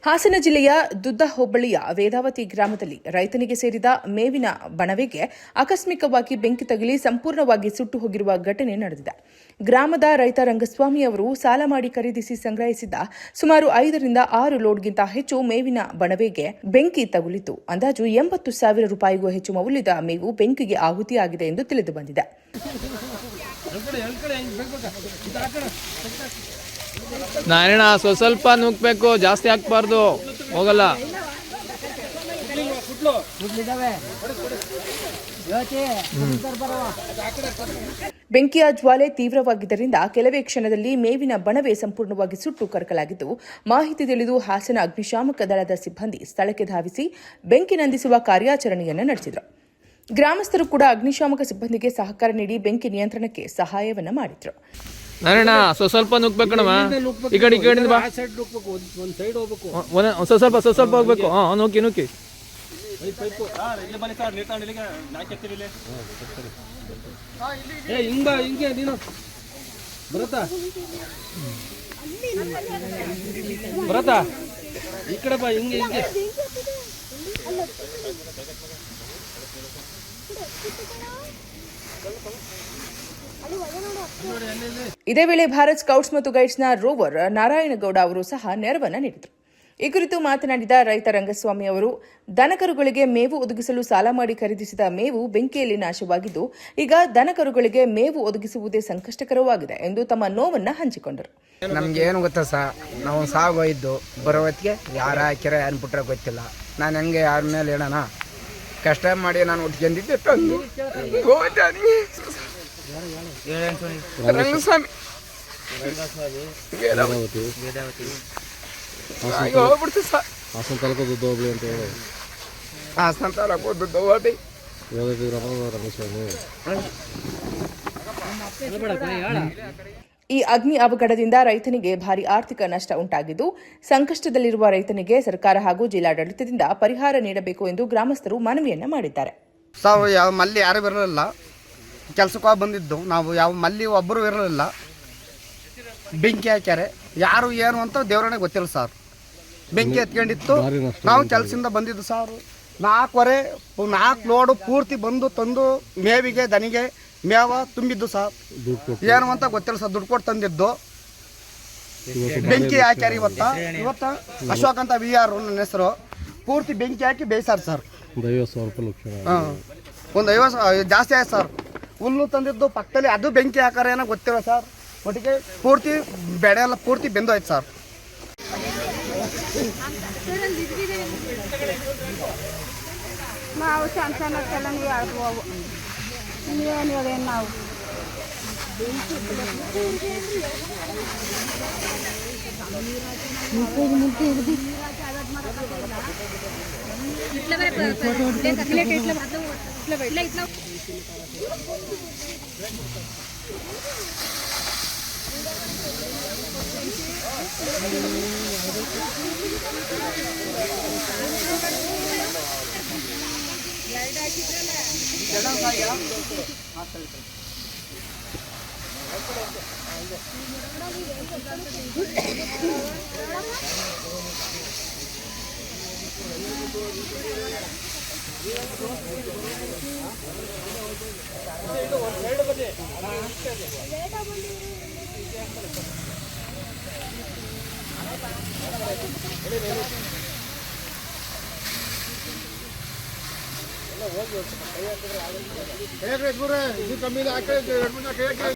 ಹಾಸನ ಜಿಲ್ಲೆಯ ದುದ್ದ ಹೋಬಳಿಯ ವೇದಾವತಿ ಗ್ರಾಮದಲ್ಲಿ ರೈತನಿಗೆ ಸೇರಿದ ಮೇವಿನ ಬಣವೆಗೆ ಆಕಸ್ಮಿಕವಾಗಿ ಬೆಂಕಿ ತಗುಲಿ ಸಂಪೂರ್ಣವಾಗಿ ಸುಟ್ಟು ಹೋಗಿರುವ ಘಟನೆ ನಡೆದಿದೆ. ಗ್ರಾಮದ ರೈತ ರಂಗಸ್ವಾಮಿ ಅವರು ಸಾಲ ಮಾಡಿ ಖರೀದಿಸಿ ಸಂಗ್ರಹಿಸಿದ್ದ ಸುಮಾರು 5ರಿಂದ 6 ಲೋಡ್ಗಿಂತ ಹೆಚ್ಚು ಮೇವಿನ ಬಣವೆಗೆ ಬೆಂಕಿ ತಗುಲಿತು. ಅಂದಾಜು 80,000 ರೂಪಾಯಿಗೂ ಹೆಚ್ಚು ಮೌಲ್ಯದ ಮೇವು ಬೆಂಕಿಗೆ ಆಹುತಿಯಾಗಿದೆ ಎಂದು ತಿಳಿದು ಬಂದಿದೆ. ನಾರಾಯಣ ಸ್ವಲ್ಪ ನುಗ್ಬೇಕು, ಜಾಸ್ತಿ ಹಾಕ್ಬಾರ್ದು, ಹೋಗಲ್ಲ. ಬೆಂಕಿಯ ಜ್ವಾಲೆ ತೀವ್ರವಾಗಿದ್ದರಿಂದ ಕೆಲವೇ ಕ್ಷಣದಲ್ಲಿ ಮೇವಿನ ಬಣವೆ ಸಂಪೂರ್ಣವಾಗಿ ಸುಟ್ಟು ಕರಕಲಾಗಿದ್ದು, ಮಾಹಿತಿ ತಿಳಿದು ಹಾಸನ ಅಗ್ನಿಶಾಮಕ ದಳದ ಸಿಬ್ಬಂದಿ ಸ್ಥಳಕ್ಕೆ ಧಾವಿಸಿ ಬೆಂಕಿ ನಂದಿಸುವ ಕಾರ್ಯಾಚರಣೆಯನ್ನು ನಡೆಸಿದರು. ಗ್ರಾಮಸ್ಥರು ಕೂಡ ಅಗ್ನಿಶಾಮಕ ಸಿಬ್ಬಂದಿಗೆ ಸಹಕಾರ ನೀಡಿ ಬೆಂಕಿ ನಿಯಂತ್ರಣಕ್ಕೆ ಸಹಾಯವನ್ನ ಮಾಡಿದ್ರು. ನಾರಾಯಣ ಸ್ವಲ್ಪ ನುಗ್ಬೇಕಣವ, ಈ ಕಡೆ ಬಾ, ಸ್ವಲ್ಪ ಹೋಗ್ಬೇಕು. ನುಗ್ಗಿ ಹಿಂಗೆ ನೀನು ಬರತ್ತಾ ಈ ಕಡೆ ಬಾ, ಹಿಂಗೆ ಇದೇ ವೇಳೆ ಭಾರತ್ ಸ್ಕೌಟ್ಸ್ ಮತ್ತು ಗೈಡ್ಸ್ನ ರೋವರ್ ನಾರಾಯಣಗೌಡ ಅವರು ಸಹ ನೆರವನ್ನು ನೀಡಿದರು. ಈ ಕುರಿತು ಮಾತನಾಡಿದ ರೈತ ರಂಗಸ್ವಾಮಿ ಅವರು, ದನಕರುಗಳಿಗೆ ಮೇವು ಒದಗಿಸಲು ಸಾಲ ಮಾಡಿ ಖರೀದಿಸಿದ ಮೇವು ಬೆಂಕಿಯಲ್ಲಿ ನಾಶವಾಗಿದ್ದು, ಈಗ ದನಕರುಗಳಿಗೆ ಮೇವು ಒದಗಿಸುವುದೇ ಸಂಕಷ್ಟಕರವಾಗಿದೆ ಎಂದು ತಮ್ಮ ನೋವನ್ನು ಹಂಚಿಕೊಂಡರು. ನಮ್ಗೆ ಏನು ಗೊತ್ತಾ ನಾವು ಸಾಗೋಯ್ದು ಬರೋ ಹೊತ್ತಿಗೆ ಯಾರು ಹಾಕಿರ ಏನು ಬಿಟ್ರೆ ಗೊತ್ತಿಲ್ಲ. ನಾನು ಹೆಂಗೆ ಯಾರ ಮೇಲೆ ಹೇಳೋಣ, ಕಷ್ಟ ಮಾಡಿ ನಾನು ಉಟ್ಕೊಂಡಿದ್ದೆ ರಂಗಸ್ವಾಮಿ ಹೋಗ್ಬಿಡ್ತು ಸರ್. ಹಾಸನ ತಾಲೂಕು ದುದ್ದ ಹೋಬಳಿ ಅಂತ ಹೇಳಿ, ಹಾಸನ ತಾಲೂಕು ದುದ್ದ ಹೋಬಳಿ ರಂಗಸ್ವಾಮಿ. ಈ ಅಗ್ನಿ ಅವಘಡದಿಂದ ರೈತನಿಗೆ ಭಾರಿ ಆರ್ಥಿಕ ನಷ್ಟ ಉಂಟಾಗಿದ್ದು, ಸಂಕಷ್ಟದಲ್ಲಿರುವ ರೈತನಿಗೆ ಸರ್ಕಾರ ಹಾಗೂ ಜಿಲ್ಲಾಡಳಿತದಿಂದ ಪರಿಹಾರ ನೀಡಬೇಕು ಎಂದು ಗ್ರಾಮಸ್ಥರು ಮನವಿಯನ್ನ ಮಾಡಿದ್ದಾರೆ. ನಾವು ಯಾವ ಮಲ್ಲಿ ಯಾರು ಇರಲಿಲ್ಲ, ಕೆಲಸಕ್ಕೆ ಬಂದಿದ್ದು ನಾವು ಯಾವ ಮಲ್ಲಿ ಒಬ್ಬರು ಇರಲಿಲ್ಲ. ಬೆಂಕಿ ಹಾಕ್ಯಾರೆ, ಯಾರು ಏನು ಅಂತ ದೇವರೇ ಗೊತ್ತಿಲ್ಲ ಸರ್. ಬೆಂಕಿ ಎತ್ಕೊಂಡಿತ್ತು, ನಾವು ಕೆಲಸದಿಂದ ಬಂದಿದ್ದು ಸರ್. 4 ಲೋಡು ಪೂರ್ತಿ ಬಂದು ತಂದು ಮೇವಿಗೆ ದನಿಗೆ ಮೇವ ತುಂಬಿದ್ದು ಸರ್. ಏನು ಅಂತ ಗೊತ್ತಿಲ್ಲ ಸರ್. ದುಡ್ಡು ಕೊಟ್ಟು ತಂದಿದ್ದು ಬೆಂಕಿ ಹಾಕ್ಯಾರ. ಇವತ್ತು ಅಶೋಕ್ ಅಂತ VR ನನ್ನ ಹೆಸರು. ಪೂರ್ತಿ ಬೆಂಕಿ ಹಾಕಿ ಬೇಯಿಸಾರ ಸರ್. ಒಂದು 50 ಜಾಸ್ತಿ ಆಯ್ತು ಸರ್. ಹುಲ್ಲು ತಂದಿದ್ದು ಪಕ್ಕದಲ್ಲಿ ಅದು ಬೆಂಕಿ ಹಾಕಾರ ಏನೋ ಗೊತ್ತಿಲ್ಲ ಸರ್. ಒಟ್ಟಿಗೆ ಪೂರ್ತಿ ಬೆಳೆ ಎಲ್ಲ ಪೂರ್ತಿ ಬೆಂದೋಯ್ತು ಸರ್. ನಾವು ಸಣ್ಣ ಸಣ್ಣಕ್ಕೆಲ್ಲ ನೀವು ಹೇಳ್ಬೋದು, ನೀವೇನು ಹೇಳೇನು ನಾವು ಕಮ್ಮಿ